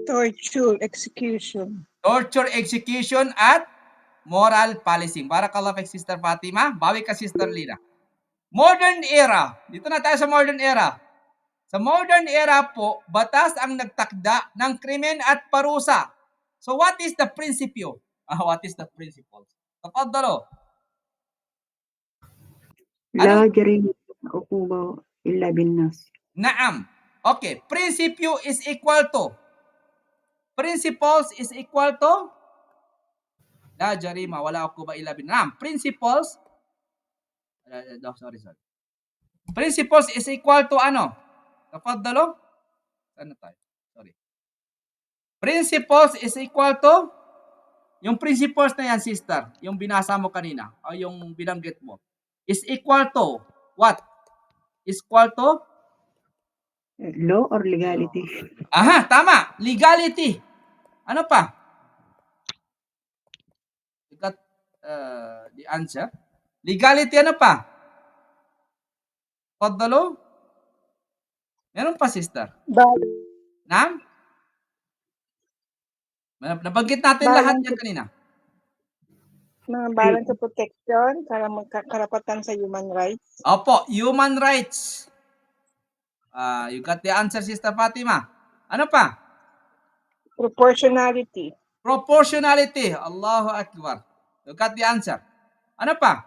Torture, execution. Torture, execution, at moral policing. Barakallah kay Sister Fatima. Bawi ka, Sister Lina. Modern era. Dito na tayo sa modern era. Sa modern era po, batas ang nagtakda ng krimen at parusa. So what is the principle? What is the principle? Tafaddalo. لا جريمة عقوبة إلا بالنص. Naam. Okay, principle is equal to. Principles is equal to. La jarima, wala uquba illa bin. Naam. Principles. Sorry. Principles is equal to ano? Tafaddalo. Ano tayo? Sorry. Principles is equal to. Yung principles na yan, sister, yung binasa mo kanina, o yung binanggit mo, is equal to what? Is equal to? Law or legality? Aha, tama. Legality. Ano pa? You got the answer. Legality, ano pa? Paddalo? Meron pa, sister? Naam? Nabanggit natin lahat yan kanina. Balance of protection, karapatan sa human rights. Opo, human rights. You got the answer, Sister Fatima. Ano pa? Proportionality. Proportionality. Allahu Akbar. You got the answer. Ano pa?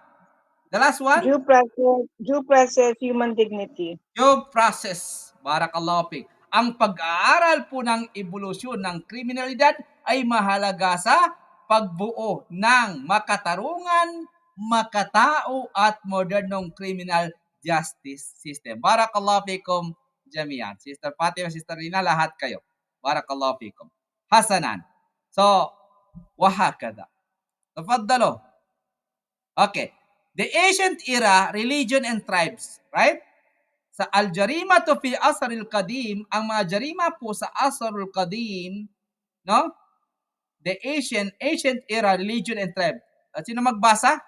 The last one? Due process, human dignity. Due process. Barakallahu fiik. Ang pag-aaral po ng ebolusyon ng kriminalidad ay mahalaga sa pagbuo ng makatarungan, makatao at modernong criminal justice system. Barakallahu fiikum jami'an. Sister Fatima, Sister Rina, lahat kayo. Barakallahu fiikum. Hasanan. So, wahakada. Tafaddalo. Okay. The ancient era, religion and tribes, right? Sa al-jarima to fi asrul qadim, ang mga jarima po sa asrul qadim, no? The ancient era, religion and tribe. Sino magbasa?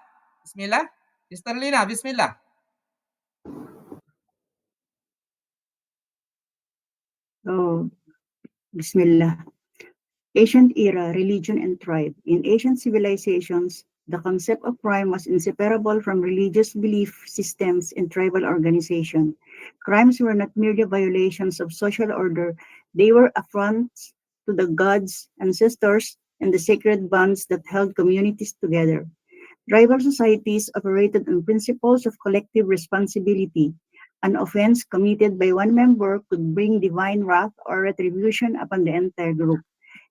Bismillah. Sister Lina, bismillah. Bismillah. Ancient era, religion and tribe. In ancient civilizations, the concept of crime was inseparable from religious belief systems and tribal organization. Crimes were not merely violations of social order, they were affronts to the gods, ancestors, and the sacred bonds that held communities together. Tribal societies operated on principles of collective responsibility. An offense committed by one member could bring divine wrath or retribution upon the entire group.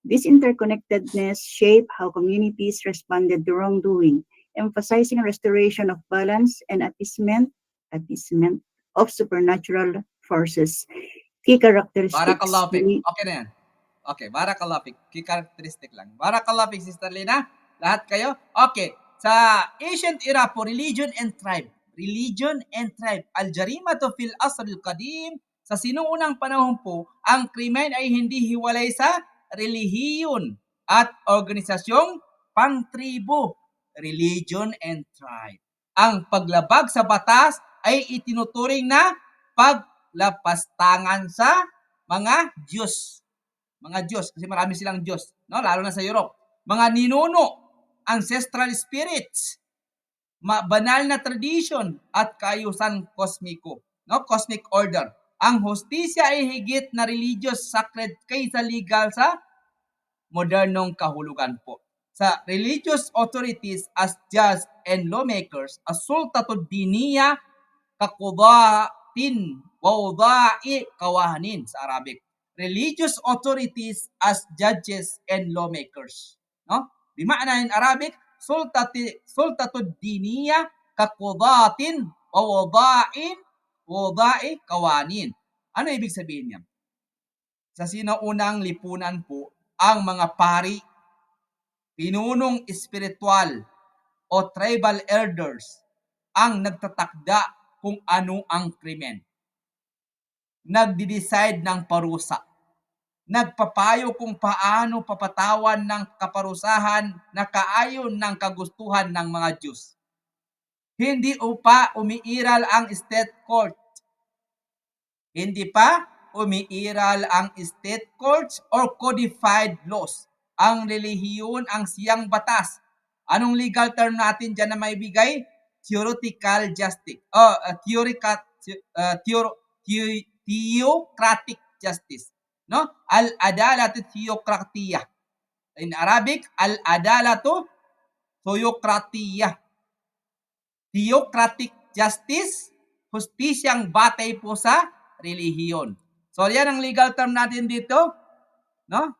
This interconnectedness shaped how communities responded to wrongdoing, emphasizing restoration of balance and appeasement of supernatural forces. Key characteristics. Barakallahu fiik. Okay na yan. Okay, barakallahu fiik. Key characteristic lang. Barakallahu fiik, Sister Lina. Lahat kayo? Okay. Sa ancient era po, religion and tribe. Religion and tribe. Al-jarimatu fil asr al-qadim. Sa sinuunang panahon po, ang krimen ay hindi hiwalay sa relihiyon at organisasyong pangtribo. Religion and tribe. Ang paglabag sa batas ay itinuturing na paglapastangan sa mga Diyos. Mga Diyos, kasi marami silang Diyos, no? Lalo na sa Europe. Mga ninuno, ancestral spirits, banal na tradition, at kaayusan kosmiko, no? Cosmic order. Ang hustisya ay higit na religious sacred kaysa legal sa modernong kahulugan po. Sa religious authorities as judges and lawmakers, as-sultatud diniya kaqudatin wawda'i kawahanin sa Arabic. Religious authorities as judges and lawmakers, no? Bima'na in Arabic, sultatud diniya kaqudatin wawda'i kawanin. Ano ibig sabihin niya? Sa sinaunang lipunan po, ang mga pari, pinunong espiritual o tribal elders ang nagtatakda kung ano ang krimen. Nagdi-decide ng parusa. Nagpapayo kung paano papatawan ng kaparusahan na kaayon ng kagustuhan ng mga Diyos. Hindi pa umiiral ang state court. Hindi pa umiiral ang state courts or codified laws. Ang relihiyon ang siyang batas. Anong legal term natin dyan na maibigay? Theoretical justice. Theocratic justice. No? Al-adalatu theocratiyah. In Arabic, al-adalatu theocratiyah. Theocratic justice, hustisyang batay po sa relihiyon. So, yan ang legal term natin dito. No?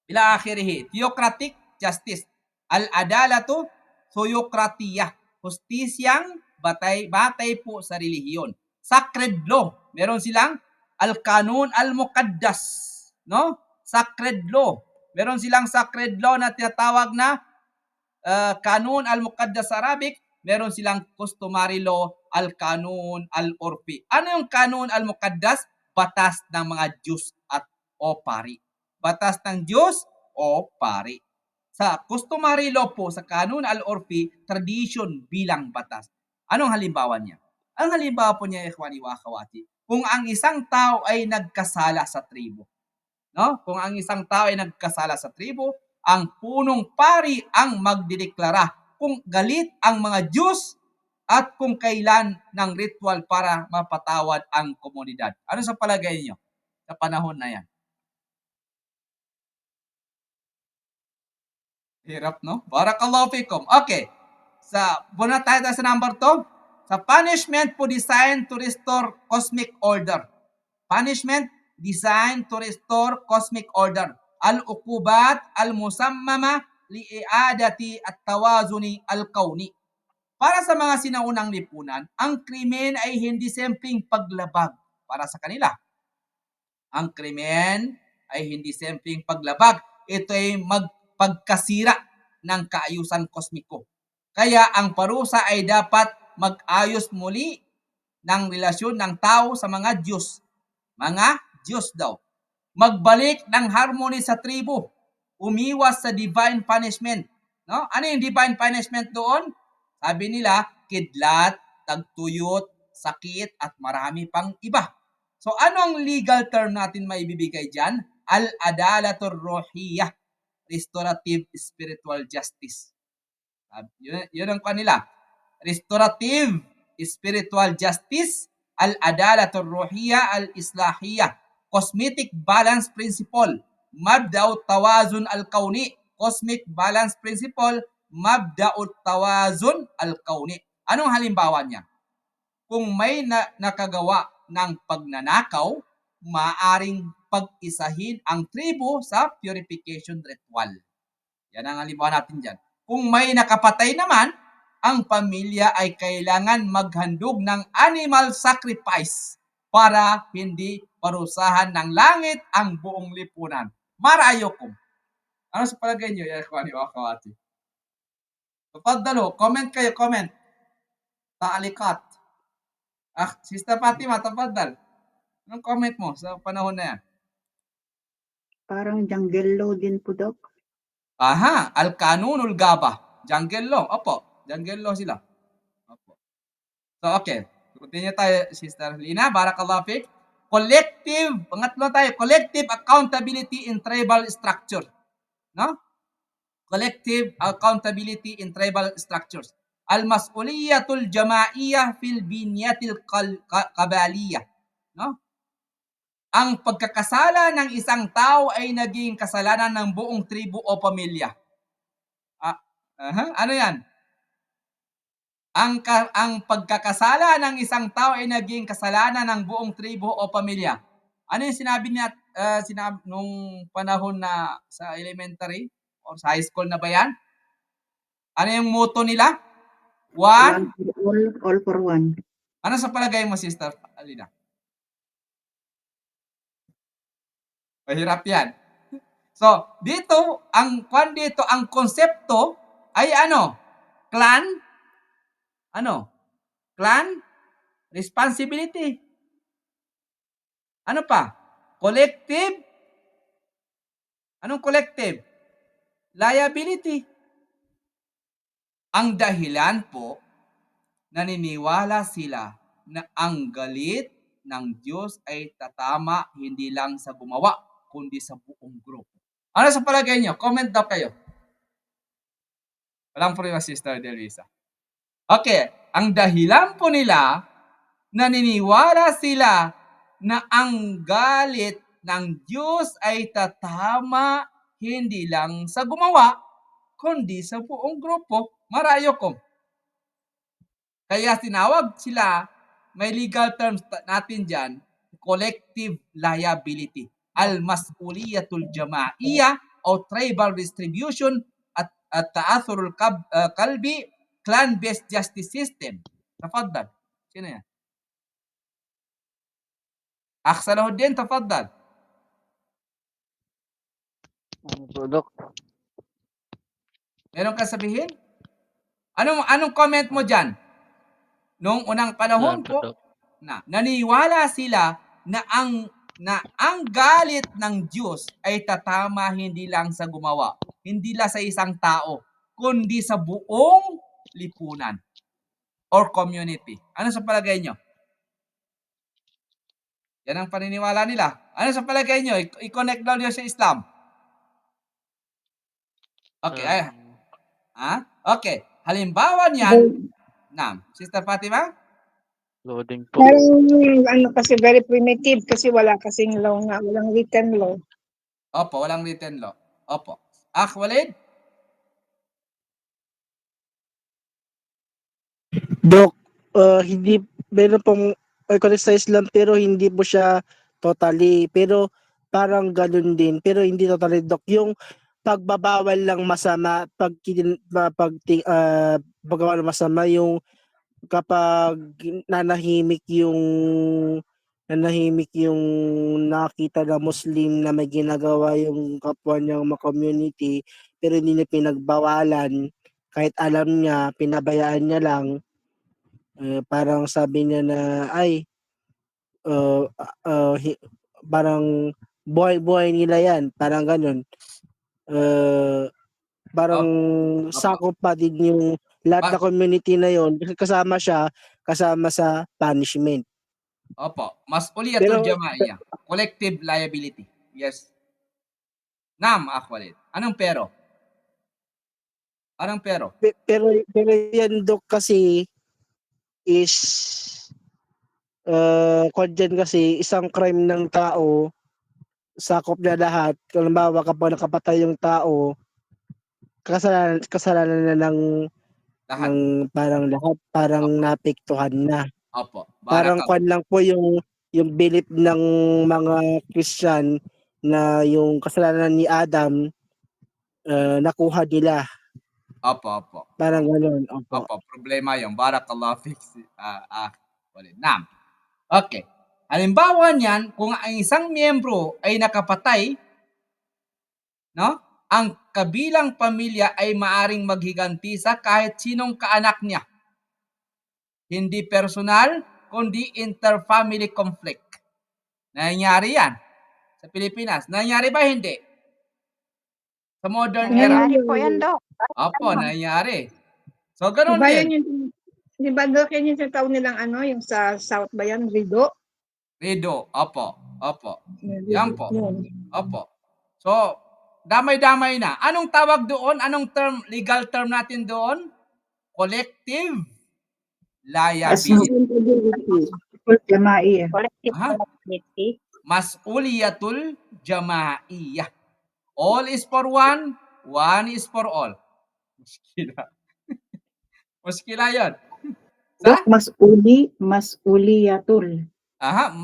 Bila akhirihi. Theocratic justice. Al-adalatu theocratiyah. Hustisyang batay po sa relihiyon. Sacred law. Meron silang al-kanun al-muqaddas. No? Sacred law. Meron silang sacred law na tinatawag na kanun al-muqaddas sa Arabic. Meron silang customary law, al-kanun al-urfi. Ano yung kanun al-muqaddas? Batas ng mga Diyos o pari. Batas ng Diyos o pari. Sa customary law po, sa kanun al-urfi, tradition bilang batas. Anong halimbawa niya? Ang halimbawa po niya, ikhwani wa akhawati, kung ang isang tao ay nagkasala sa tribo. No? Kung ang isang tao ay nagkasala sa tribo, ang punong pari ang magdideklara kung galit ang mga Diyos at kung kailan ng ritual para mapatawad ang komunidad. Ano sa palagay niyo sa panahon na yan? Hirap, no? Barakallahu fikum. Okay. Buna tayo sa number 2. Sa punishment po designed to restore cosmic order. Punishment designed to restore cosmic order. Al-uqubat al-musammama li'adati at-tawazuni al-kauni. Para sa mga sinaunang lipunan, ang krimen ay hindi simpleng paglabag para sa kanila. Ang krimen ay hindi simpleng paglabag. Ito ay pagkasira ng kaayusan kosmiko. Kaya ang parusa ay dapat mag-ayos muli ng relasyon ng tao sa mga Diyos. Mga Diyos daw. Magbalik ng harmony sa tribo. Umiwas sa divine punishment. No? Ano yung divine punishment doon? Sabi nila, kidlat, tagtuyot, sakit, at marami pang iba. So ano ang legal term natin maibibigay dyan? Al-adalatur ruhiyah. Restorative spiritual justice. Yun ang kanila. Restorative spiritual justice, al-adalatur ruhiyah, al-islahiyah. Cosmetic balance principle, mabda'ut tawazun al-kauni. Cosmic balance principle, mabda'ut tawazun al-kauni. Anong halimbawa niya? Kung may nakagawa ng pagnanakaw, maaring pag-isahin ang tribo sa purification ritual. Yan ang halimbawa natin dyan. Kung may nakapatay naman, ang pamilya ay kailangan maghandog ng animal sacrifice para hindi parusahan ng langit ang buong lipunan. Marayokum. Ano sa palagay niyo, ya ikhwani wa akhawati? Tafaddalo, comment kayo, comment. Taalikat. Sister Fatima, tafaddal. Anong comment mo sa panahon na yan? Parang jungle law din po, Doc. Aha, al-kanunul gaba. Jungle law. Opo, jungle law sila. Opo. So, okay. Continue tayo, Sister Lina. Barakallahu fiqh. Pangatlo tayo, collective accountability in tribal structure. No? Collective accountability in tribal structures. Al-mas'uliyatul jama'iyah fil binyatil kabaliyah. No? Ang pagkakasala ng isang tao ay naging kasalanan ng buong tribo o pamilya. Ano yan? Ang pagkakasala ng isang tao ay naging kasalanan ng buong tribo o pamilya. Ano yung sinabi niya nung panahon na sa elementary o sa high school na ba yan? Ano yung motto nila? One. All for one. Ano sa palagay mo, Sister Alina? Mahirap yan. So, ang konsepto ay ano? Clan? Ano? Clan? Responsibility. Ano pa? Collective? Anong collective? Liability. Ang dahilan po, naniniwala sila na ang galit ng Diyos ay tatama hindi lang sa gumawa, kundi sa buong grupo. Ano sa palagay niyo? Comment daw kayo. Walang problema, Sister Delisa. Okay, ang dahilan po nila, naniniwala sila na ang galit ng Diyos ay tatama hindi lang sa gumawa, kundi sa buong grupo. Marayo ko. Kaya tinawag sila, may legal terms natin dyan, collective liability. Al-mas'uliyatul jama'iyya o tribal distribution at ta'athurul kalbi, clan-based justice system. Tafaddal. Sino yan? Akh Salahuddin, tafaddal. Ano po, Dok? Meron ka sabihin? Anong comment mo dyan? Noong unang panahon Wala po, po, Dok. naniwala sila na ang galit ng Diyos ay tatama hindi lang sa gumawa, hindi lang sa isang tao, kundi sa buong lipunan or community. Ano sa palagay nyo? Yan ang paniniwala nila. Ano sa palagay nyo? I-connect daw nyo sa Islam. Okay. Okay. Halimbawa niyan, Sister Fatima? Loading po. Parang kasi very primitive kasi wala kasing law nga, walang written law. Opo, walang written law. Opo. Akh Walid? Dok, hindi, meron pong connect sa Islam pero hindi po siya totally, pero parang ganun din, pero hindi totally, Dok. Yung pagbabawal lang masama, paggawa ng masama, yung kapag nanahimik yung nakita na Muslim na may ginagawa yung kapwa niyang community, pero hindi niya pinagbawalan, kahit alam niya, pinabayaan niya lang. Parang sabi niya na parang buhay nila yan, parang ganun. Parang Opo. sakop pa din yung lahat na community na yon, kasama sa punishment. Opo. Mas'uliyatul Pero jama'iyya. Collective liability. Yes. Naam, Akh Walid. Anong pero? pero yan, Dok, kasi is dyan kasi isang crime ng tao, sakop na lahat. Halimbawa, kapag nakapatay yung tao, kasalanan na Lahat. ng parang lahat, parang napektuhan na. Opo. Parang Barakallah. lang po yung belief ng mga Christian na yung kasalanan ni Adam, nakuha nila. Opo. Parang gano'n. Opo. Opo. Problema yung Barakallah fix. Akh Walid. Naam. Okay. Halimbawa niyan, kung ang isang miyembro ay nakapatay, no? Ang kabilang pamilya ay maaring maghiganti sa kahit sinong kaanak niya. Hindi personal, kundi interfamily conflict. Nangyayari yan sa Pilipinas. Nangyayari ba hindi? Sa modern era. Nangyayari po yan, Dok. Opo, nangyayari. So, ganun Diba din. di ba Dok, yan yung tinatawag nilang yung sa South ba yan, Rido? Rido. Opo. Yan po. Yun. Opo. So, damay-damay na. Anong tawag doon? Anong legal term natin doon? Collective liability. Jama'iyya. Collective Aha. liability. Mas'uliyatul jama'iyah. All is for one is for all. Muskila yun. Dok, mas'uliyatul. Aha,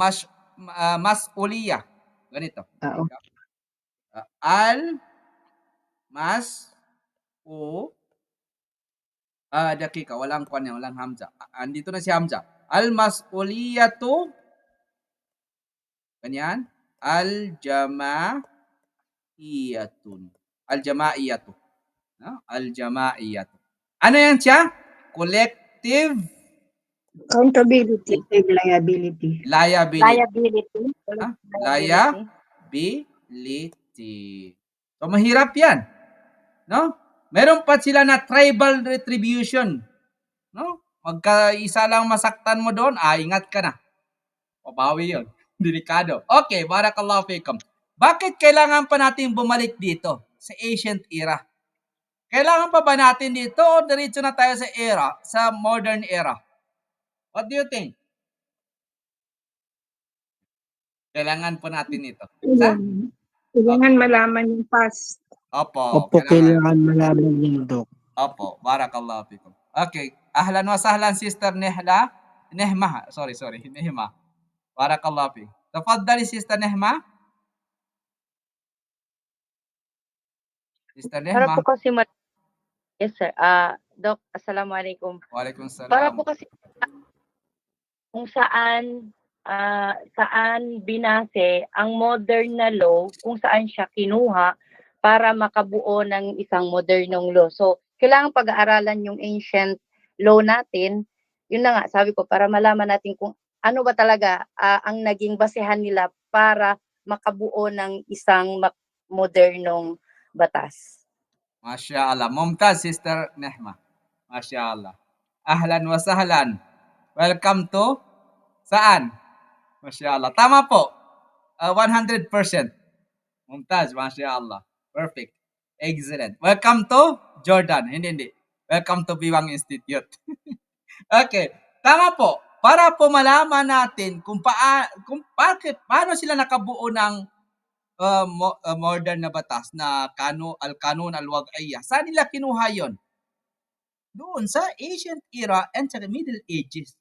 mas'uliyah. Ganito. Oo. Dakika, walang hamza. Andito na si hamza. Al-mas'uliyatu, ganyan, al-jama'iyatun. No? Al-jama'iyatu. Ano yan siya? Collective Accountability. Liability. Liability. Liability. So, mahirap yan. No? Meron pa sila na tribal retribution. No? Magkaisa lang masaktan mo doon, ingat ka na. Pabawi yun. Delikado. Okay, barakallahu fikum. Bakit kailangan pa natin bumalik dito sa ancient era? Kailangan pa ba natin dito o diretso na tayo sa era, sa modern era? What do you think? Kailangan po natin ito. Sa? Kailangan malaman yung past. Opo, Opo, kailangan. kailangan malaman yun, Dok. Opo, barakallahu fikum. Okay, ahlan wa sahlan Sister Nehma. Sorry, Nehma. Barakallahu fikum. Tafaddali Sister Nehma. Sister Para Nehma. po kasi yes sir. Doc, assalamualaikum. Waalaikumsalam. Para po kasi kung saan binase ang modern na law, kung saan siya kinuha para makabuo ng isang modernong law. So, kailangan pag-aaralan yung ancient law natin. Yun na nga, sabi ko, para malaman natin kung ano ba talaga ang naging basehan nila para makabuo ng isang modernong batas. Masya Allah. Mumtaz, Sister Nehma. Masya Allah. Ahlan wa sahlan. Welcome to saan? Masya Allah. Tama po. 100%. Mumtaz, Masya Allah. Perfect. Excellent. Welcome to Jordan. Hindi. Welcome to Biwang Institute. Okay. Tama po. Para po malaman natin kung paano sila nakabuo ng modern na batas na al-kanun al-wad'iyya. Saan nila kinuha yon? Doon sa ancient era and sa Middle Ages.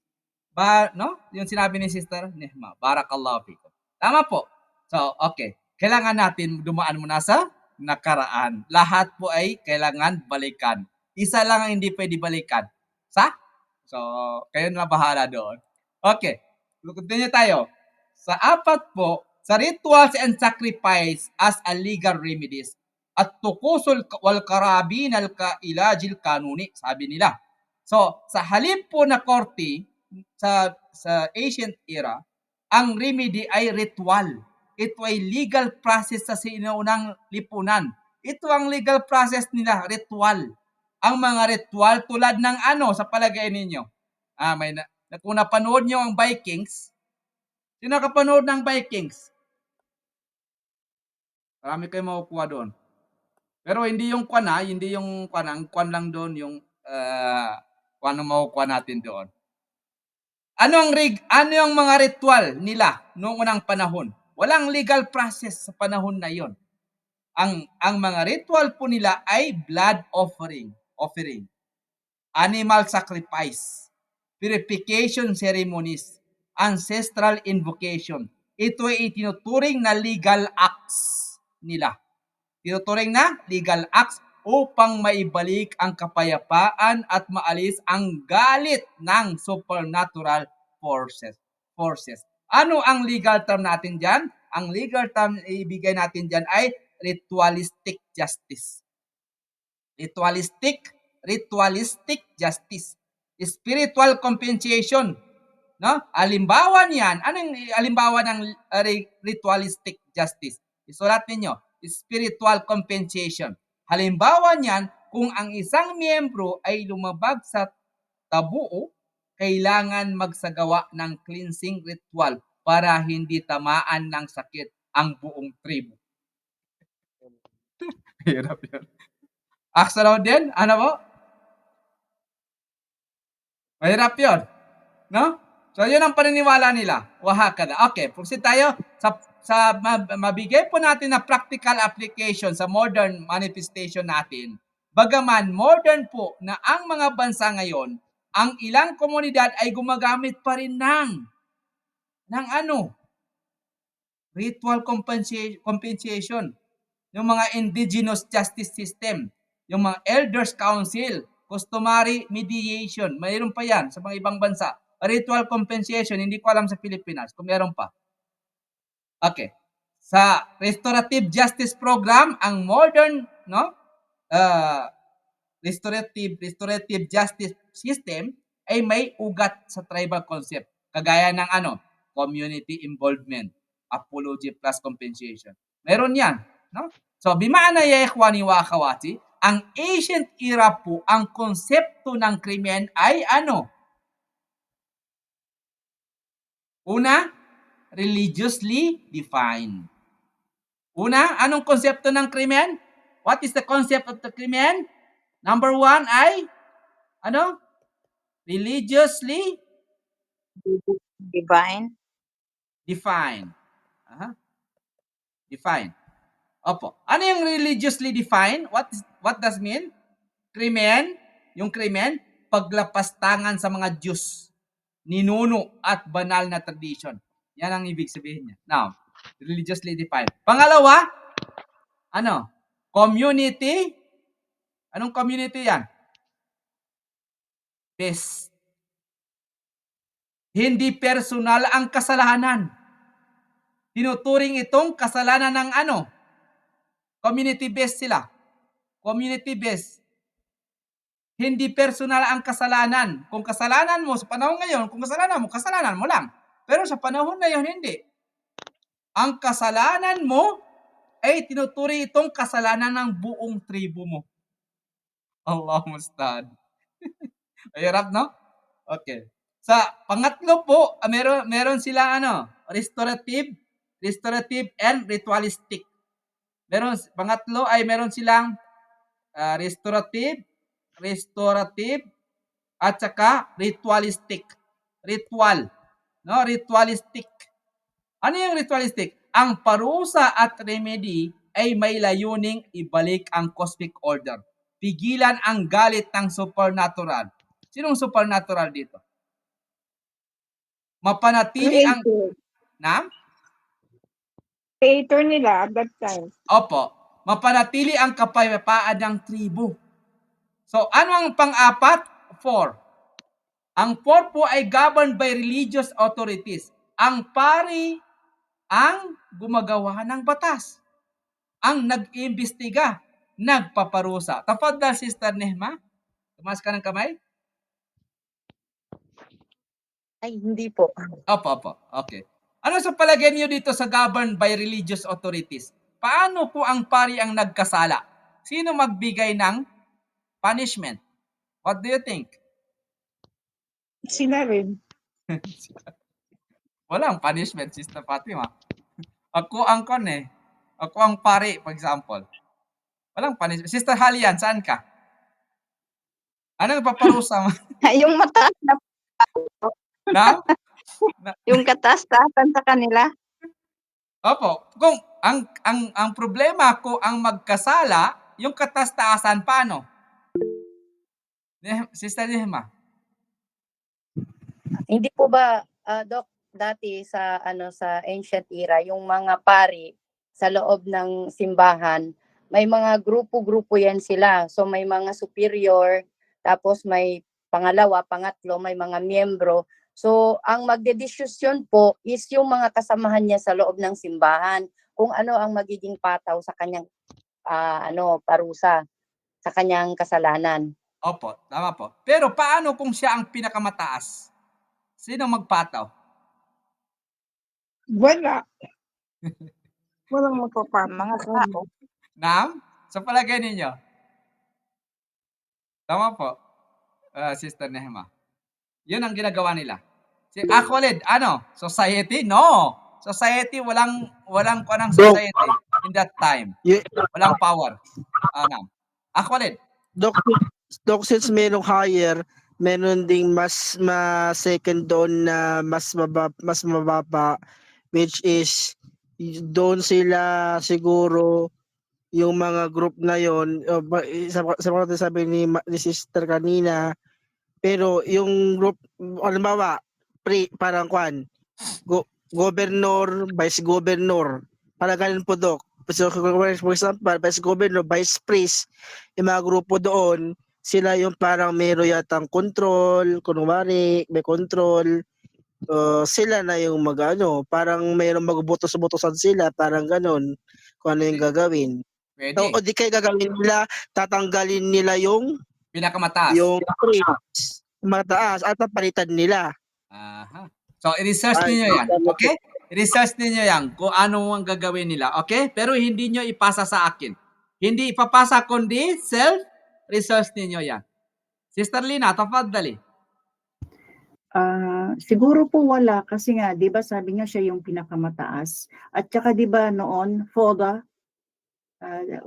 No? Yung sinabi ni Sister Nehma. Barakallahu fikum. Tama po. So, okay. Kailangan natin dumaan muna sa nakaraan. Lahat po ay kailangan balikan. Isa lang ang hindi pwede balikan. So, kayo na bahala doon. Okay. Continue tayo. Sa apat po, sa rituals and sacrifice as a legal remedies at tukusul wal karabin al kailajil kanuni, sabi nila. So, sa halip po na korte, sa ancient era, ang remedy ay ritual. Ito ay legal process sa sinuunang lipunan. Ito ang legal process nila, ritual. Ang mga ritual tulad ng ano sa palagay ninyo? Kung napanood nyo ang Vikings, sino nakapanood ng Vikings? Marami kayong makukuha doon. Pero hindi yung hindi yung ang kwan lang doon, yung kung ano makukuha natin doon. Ano yung mga ritual nila noong unang panahon? Walang legal process sa panahon na yon. Ang mga ritual po nila ay blood offering, animal sacrifice, purification ceremonies, ancestral invocation. Ito ay itinuturing na legal acts nila. Tinuturing na legal acts upang maibalik ang kapayapaan at maalis ang galit ng supernatural forces. Ano ang legal term natin dyan? Ang legal term na ibigay natin dyan ay ritualistic justice. Ritualistic justice. Spiritual compensation. No? Halimbawa niyan, anong halimbawa ng ritualistic justice? Isulat ninyo, spiritual compensation. Halimbawa niyan, kung ang isang miyembro ay lumabag sa tabuo, kailangan magsagawa ng cleansing ritual para hindi tamaan ng sakit ang buong tribu. Hirap yun. Aksaraw din, ano po? Mahirap yun. No? So, yun ang paniniwala nila. Wahakada. Okay, proceed tayo sa mabigay po natin na practical application sa modern manifestation natin. Bagaman modern po na ang mga bansa ngayon, ang ilang komunidad ay gumagamit pa rin ng ritual compensation. Yung mga indigenous justice system, yung mga elders council, customary mediation, mayroon pa yan sa mga ibang bansa. Ritual compensation, hindi ko alam sa Pilipinas kung meron pa. Okay. Sa restorative justice program, ang modern restorative justice system ay may ugat sa tribal concept. Kagaya ng community involvement, apology plus compensation. Meron yan. No? So, bimana ya ikhwani wa akhawati, ang ancient era po, ang konsepto ng krimen ay Una, religiously defined. Una, anong konsepto ng krimen? What is the concept of the krimen? Number 1 ay, ano? Religiously Divine. defined. Aha. Define. Opo. Ano yung religiously defined? What does mean? Krimen, yung krimen, paglapastangan sa mga Diyos, ninuno at banal na tradition. Yan ang ibig sabihin niya. Now, religiously defined. Pangalawa, ano? Community. Anong community yan? Based. Hindi personal ang kasalanan. Tinuturing itong kasalanan ng ano? Community-based sila. Community-based. Hindi personal ang kasalanan. Kung kasalanan mo sa panahon ngayon, kung kasalanan mo lang. Pero sa panahon ngayon, hindi. Ang kasalanan mo ay tinuturing itong kasalanan ng buong tribo mo. Allah mustad. Hirap, no? Okay. Sa pangatlo po, meron sila restorative and ritualistic. Pangatlo ay meron silang restorative at saka ritualistic. Ritual, no? Ritualistic. Ano yung ritualistic? Ang parusa at remedy ay may layuning ibalik ang cosmic order. Pigilan ang galit ng supernatural. Sinong supernatural dito? Mapanatili ang... Creator nila at that time. Opo. Mapanatili ang kapayapaan ng tribo. So, ano ang pang-apat? 4. Ang 4 po ay governed by religious authorities. Ang pari ang gumagawa ng batas. Ang nag-iimbestiga, nagpaparusa. Tafadhal, Sister Nehma. Tumaas ka ng kamay? Ay, hindi po. Opo. Okay. Ano sa palagay niyo dito sa governed by religious authorities? Paano po ang pari ang nagkasala? Sino magbigay ng punishment? What do you think? Sila rin. Walang punishment, Sister Fatima. Ako ang Ako ang pari, for example. Walang punishment. Sister Halian, saan ka? Anong paparusa mo? Yung mataas na, Na? yung kataas-taasan sa kanila. Opo. Kung ang problema ko ang magkasala, yung katas-taasan paano? Sister Nehma. Hindi po ba, Doc, dati sa sa ancient era, yung mga pari sa loob ng simbahan, may mga grupo-grupo yan sila. So may mga superior, tapos may pangalawa, pangatlo, may mga miyembro. So ang magdedesisyon po is yung mga kasamahan niya sa loob ng simbahan kung ano ang magiging pataw sa kanyang parusa sa kanyang kasalanan. Opo, tama po. Pero paano kung siya ang pinakamataas? Sino magpataw? Wala. Walang Mga tao. Naam? Sa palagay ninyo? Tama po, Sister Nehma. Yun ang ginagawa nila. Akholid, society? No. Society, walang kanang society in that time. Walang power. Akholid. Doc, since merong higher, meron ding mas second doon na mas mababa, which is doon sila siguro yung mga group na yon, sa mga sabi ni sister kanina, pero yung group, halimbawa, parang governor, vice governor, parang ganun po, Doc. So, for example, vice governor, vice priest, yung mga grupo doon, sila yung parang meron yatang control, kunwari, may control, sila na yung parang mayroong magbutos-butosan sila, parang ganun, kung ano yung gagawin. Pwede. O di kayo gagawin nila, tatanggalin nila yung Pinakamataas. yung priest, mataas, at papalitan nila. Aha. So, i-research niyo yan. Okay? I-research niyo yan kung ano ang gagawin nila. Okay? Pero hindi niyo ipasa sa akin. Hindi ipapasa kundi self-research niyo yan. Sister Lina, tafadhali. Siguro po wala kasi nga 'di ba sabi nga siya yung pinakamataas at saka 'di ba noon FOGA,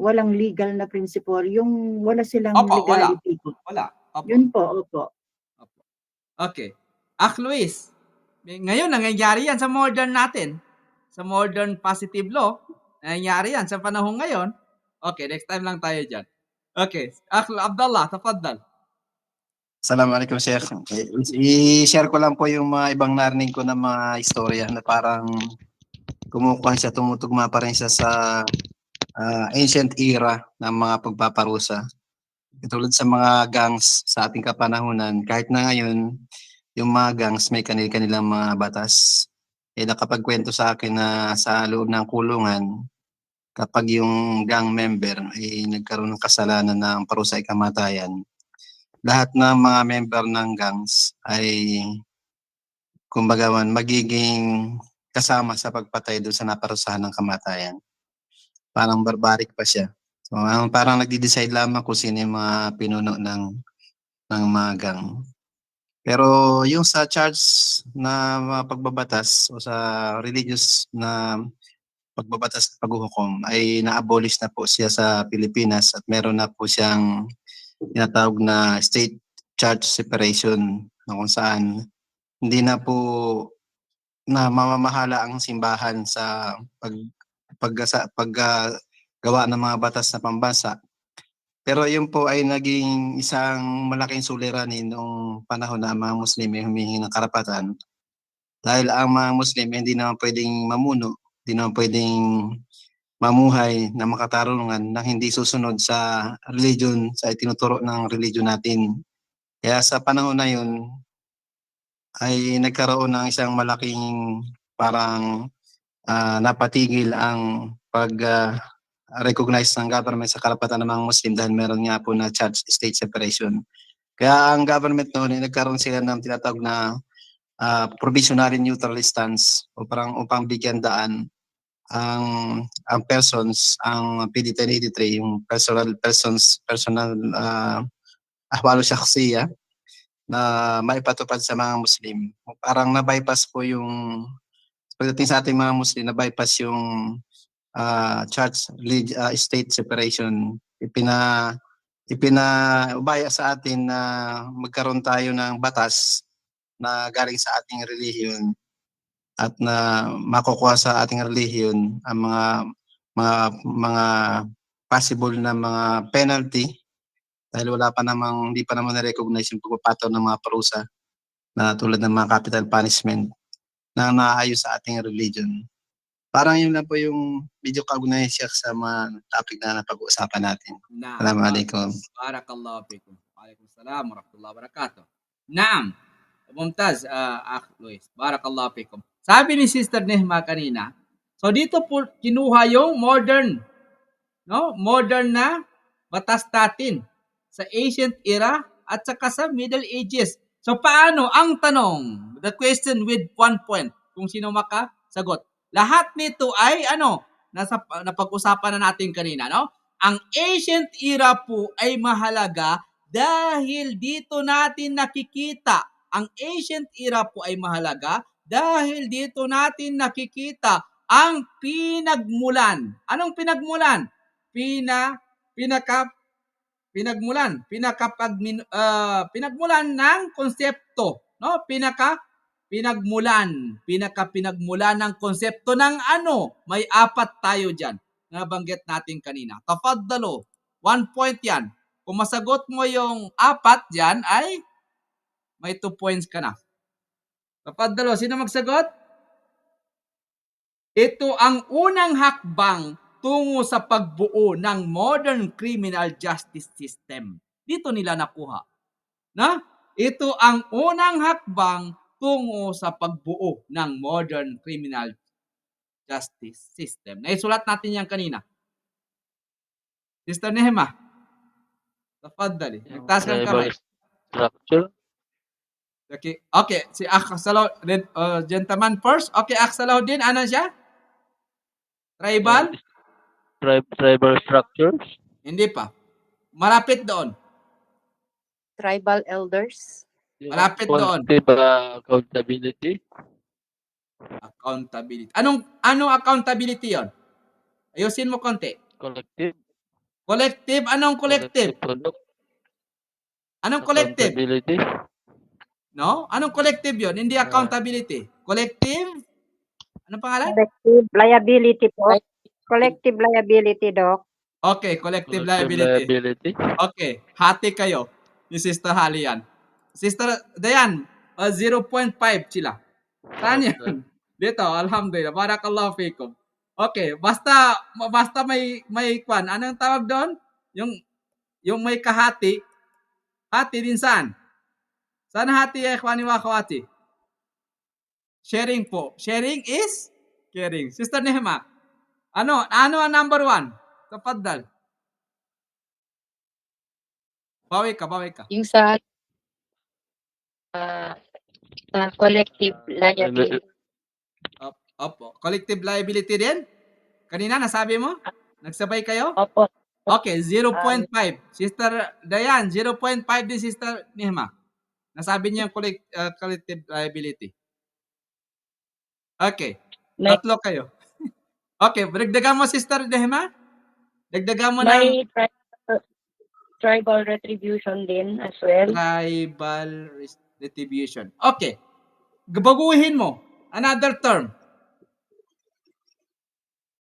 walang legal na principle, yung wala silang Opo, wala. legality po. Wala. Opo. Yun po, opo. Opo. Okay. Luis, ngayon nangyayari yan sa modern natin. Sa modern positive law, nangyayari yan sa panahon ngayon. Okay, next time lang tayo dyan. Okay. Abdullah, tafaddal. Assalamualaikum, Sir. I-share ko lang po yung mga ibang narinig ko na mga istorya na parang kumukuha siya, tumutugma pa rin siya sa ancient era ng mga pagpaparusa. Tulad sa mga gangs sa ating kapanahunan, kahit na ngayon, yung mga gangs may kanilang mga batas. Nakapagkwento sa akin na sa loob ng kulungan, kapag yung gang member ay nagkaroon ng kasalanan ng parusa ay kamatayan, lahat ng mga member ng gangs ay kumbaga magiging kasama sa pagpatay doon sa naparusahan ng kamatayan. Parang barbaric pa siya. So, parang nagde-decide lamang kung sino yung mga pinuno ng mga gang. Pero yung sa charge na mga pagbabatas o sa religious na pagbabatas at paghuhukom ay na-abolish na po siya sa Pilipinas at meron na po siyang tinatawag na state church separation na kung saan hindi na po na mamamahala ang simbahan sa paggawa ng mga batas na pambansa. Pero yun po ay naging isang malaking suliranin noong panahon na ang mga Muslim ay humihingi ng karapatan. Dahil ang mga Muslim hindi naman pwedeng mamuno, hindi naman pwedeng mamuhay na makatarungan nang hindi susunod sa religion, sa itinuturo ng religion natin. Kaya sa panahon na yun, ay nagkaroon ng isang malaking parang napatigil ang pag-recognize ng government sa karapatan ng mga Muslim dahil meron nga po na church-state separation. Kaya ang government noon ay nagkaroon sila ng tinatawag na provisionally neutral stance o parang upang bigyan daan ang persons, ang PD 1083, yung personal ahwalo shakhsiya na maipatupad sa mga Muslim. Parang na-bypass po yung pagdating sa ating mga Muslim, na-bypass yung church-state separation. Ipinaubaya sa atin na magkaroon tayo ng batas na galing sa ating relihiyon at na makukuha sa ating relihiyon ang mga possible na mga penalty dahil hindi pa naman na-recognize yung pagpapataw ng mga parusa na tulad ng mga capital punishment na naayos sa ating religion. Parang yun lang po yung medyo kaugnay siya sa mga topic na napag-uusapan natin. Assalamualaikum. Barakallahu fikum. Waalaikumsalam warahmatullahi wabarakatuh. Naam. Mumtaz, Luis. Barakallahu fikum. Sabi ni Sister Nehma kanina, so dito po kinuha yung modern na batas natin sa ancient era at saka sa Middle Ages. So paano? Ang tanong, the question with 1 point, kung sino makasagot. Lahat nito ay napag-usapan na natin kanina, no? Ang ancient era po ay mahalaga dahil dito natin nakikita. Ang ancient era po ay mahalaga dahil dito natin nakikita ang pinagmulan. Anong pinagmulan? Pinagmulan ng konsepto, no? Pinagmulan ng konsepto ng may 4 tayo diyan. Nabanggit natin kanina. Tafaddalo. 1 point 'yan. Kung masagot mo yung 4 diyan ay may 2 points ka na. Tafaddalo, sino magsagot? Ito ang unang hakbang tungo sa pagbuo ng modern criminal justice system. Dito nila nakuha. Na? Ito ang unang hakbang tungo sa pagbuo ng modern criminal justice system. Naisulat natin yan kanina. Sister Nehema. Tafaddali. Nagtaas kang kamay. Structure. Okay. Si Salahuddin, gentleman first. Okay, Salahuddin, ano siya? Tribal? Tribal structures. Hindi pa. Malapit doon. Tribal elders. Yung Malapit doon. collective accountability. Accountability. Anong accountability yon? Ayusin mo konti. Collective. Collective. Anong collective? Product. Anong collective? Accountability. No? Anong collective yon? Hindi accountability. Collective? Anong pangalan? Collective liability po. Collective liability, Doc. Okay, collective Collective liability. liability. Okay, hati kayo ni Sister Halian. Sister Dayan, 0.5 sila. Saan Okay. yan? Dito, alhamdulillah. Barakallahu fikum. Okay, basta may kwan. Anong tawag doon? Yung may kahati. Hati din saan? Saan hati ikhwani wa akhwati? Sharing po. Sharing is caring. Sister Nehma, ano ang number 1? Tafaddal. Bawi ka. Yung sa collective liability. Opo. Collective liability din? Kanina nasabi mo? Nagsabay kayo? Opo. Okay, 0.5. Sister Dayan, 0.5 din Sister Nehma. Nasabi niya yung collective liability. Okay. May- Tatlo kayo. Okay, dagdagan mo Sister Nehma? Dagdagan mo ng May tribal retribution din as well. tribal retribution. Okay. Baguhin mo. Another term.